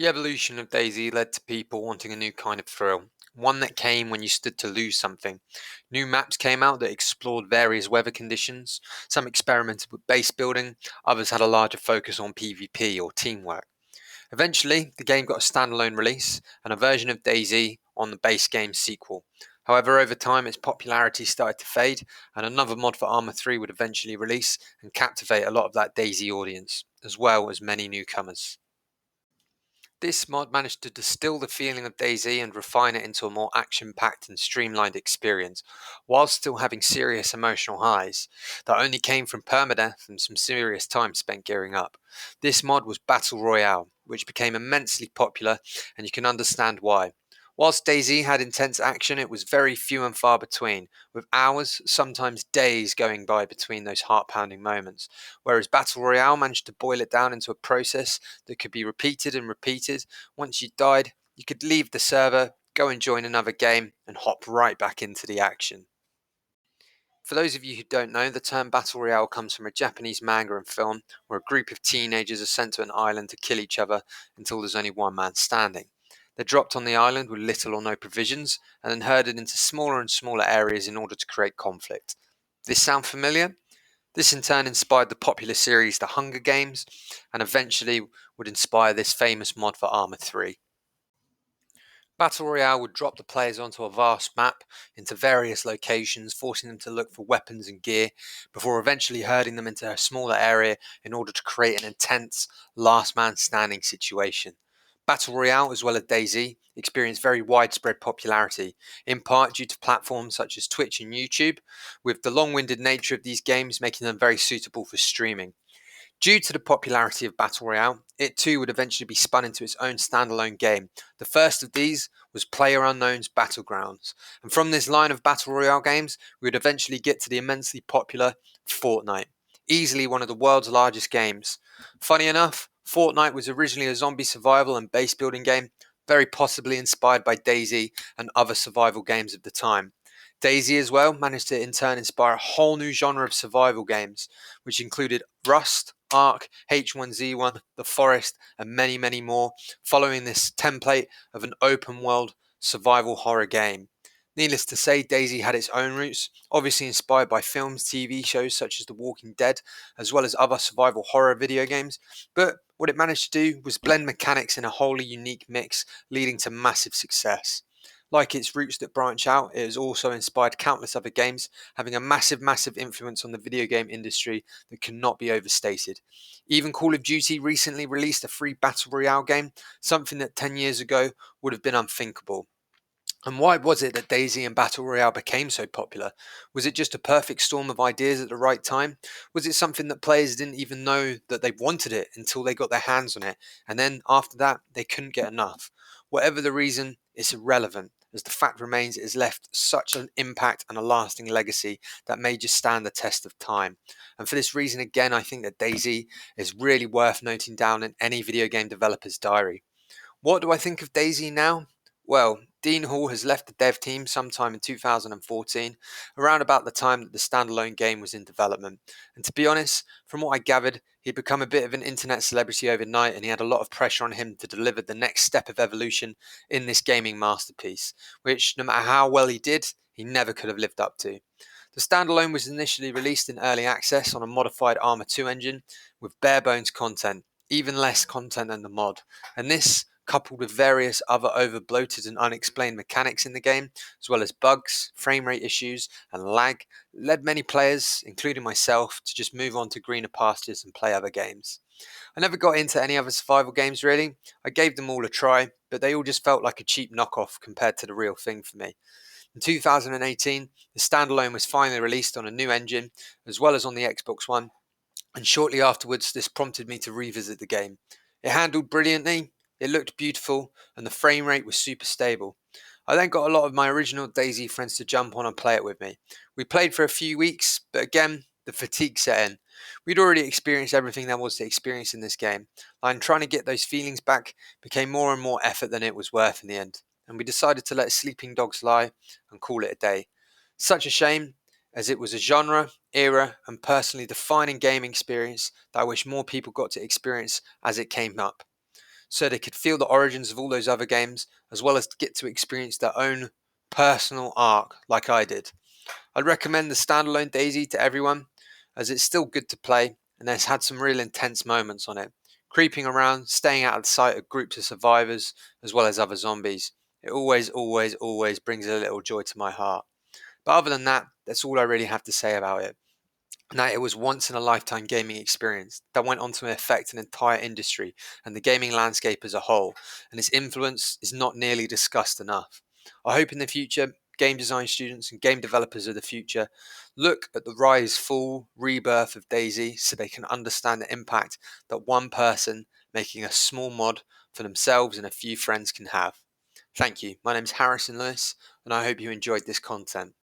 The evolution of DayZ led to people wanting a new kind of thrill, one that came when you stood to lose something. New maps came out that explored various weather conditions, some experimented with base building, others had a larger focus on PvP or teamwork. Eventually, the game got a standalone release and a version of DayZ on the base game's sequel. However, over time its popularity started to fade, and another mod for Arma 3 would eventually release and captivate a lot of that DayZ audience, as well as many newcomers. This mod managed to distill the feeling of DayZ and refine it into a more action-packed and streamlined experience, while still having serious emotional highs that only came from permadeath and some serious time spent gearing up. This mod was Battle Royale, which became immensely popular, and you can understand why. Whilst DayZ had intense action, it was very few and far between, with hours, sometimes days going by between those heart-pounding moments, whereas Battle Royale managed to boil it down into a process that could be repeated and repeated. Once you died, you could leave the server, go and join another game, and hop right back into the action. For those of you who don't know, the term Battle Royale comes from a Japanese manga and film where a group of teenagers are sent to an island to kill each other until there's only one man standing. They're dropped on the island with little or no provisions and then herded into smaller and smaller areas in order to create conflict. This sound familiar? This in turn inspired the popular series The Hunger Games and eventually would inspire this famous mod for Arma 3. Battle Royale would drop the players onto a vast map into various locations, forcing them to look for weapons and gear before eventually herding them into a smaller area in order to create an intense last man standing situation. Battle Royale, as well as DayZ, experienced very widespread popularity, in part due to platforms such as Twitch and YouTube, with the long-winded nature of these games making them very suitable for streaming. Due to the popularity of Battle Royale, it too would eventually be spun into its own standalone game. The first of these was PlayerUnknown's Battlegrounds, and from this line of Battle Royale games, we would eventually get to the immensely popular Fortnite, easily one of the world's largest games. Funny enough, Fortnite was originally a zombie survival and base building game, very possibly inspired by DayZ and other survival games of the time. DayZ as well managed to in turn inspire a whole new genre of survival games, which included Rust, Ark, H1Z1, The Forest, and many, many more, following this template of an open world survival horror game. Needless to say, DayZ had its own roots, obviously inspired by films, TV shows such as The Walking Dead, as well as other survival horror video games, but what it managed to do was blend mechanics in a wholly unique mix, leading to massive success. Like its roots that branch out, it has also inspired countless other games, having a massive, massive influence on the video game industry that cannot be overstated. Even Call of Duty recently released a free Battle Royale game, something that 10 years ago would have been unthinkable. And why was it that DayZ and Battle Royale became so popular? Was it just a perfect storm of ideas at the right time? Was it something that players didn't even know that they wanted it until they got their hands on it, and then after that they couldn't get enough? Whatever the reason, it's irrelevant, as the fact remains it has left such an impact and a lasting legacy that may just stand the test of time. And for this reason again, I think that DayZ is really worth noting down in any video game developer's diary. What do I think of DayZ now? Well, Dean Hall has left the dev team sometime in 2014, around about the time that the standalone game was in development. And to be honest, from what I gathered, he'd become a bit of an internet celebrity overnight and he had a lot of pressure on him to deliver the next step of evolution in this gaming masterpiece, which, no matter how well he did, he never could have lived up to. The standalone was initially released in early access on a modified Arma 2 engine with bare bones content, even less content than the mod. And this, coupled with various other over-bloated and unexplained mechanics in the game, as well as bugs, frame rate issues, and lag, led many players, including myself, to just move on to greener pastures and play other games. I never got into any other survival games really. I gave them all a try, but they all just felt like a cheap knockoff compared to the real thing for me. In 2018, the standalone was finally released on a new engine, as well as on the Xbox One, and shortly afterwards this prompted me to revisit the game. It handled brilliantly, it looked beautiful, and the frame rate was super stable. I then got a lot of my original DayZ friends to jump on and play it with me. We played for a few weeks, but again, the fatigue set in. We'd already experienced everything there was to experience in this game, and trying to get those feelings back became more and more effort than it was worth in the end, and we decided to let sleeping dogs lie and call it a day. Such a shame, as it was a genre, era, and personally defining gaming experience that I wish more people got to experience as it came up. so they could feel the origins of all those other games, as well as get to experience their own personal arc like I did. I'd recommend the standalone DayZ to everyone, as it's still good to play and has had some real intense moments on it. Creeping around, staying out of sight of groups of survivors, as well as other zombies. It always brings a little joy to my heart. But other than that, that's all I really have to say about it. And that it was once in a lifetime gaming experience that went on to affect an entire industry and the gaming landscape as a whole, and its influence is not nearly discussed enough. I hope in the future, game design students and game developers of the future look at the rise, fall, rebirth of DayZ so they can understand the impact that one person making a small mod for themselves and a few friends can have. Thank you. My name is Harrison Lewis, and I hope you enjoyed this content.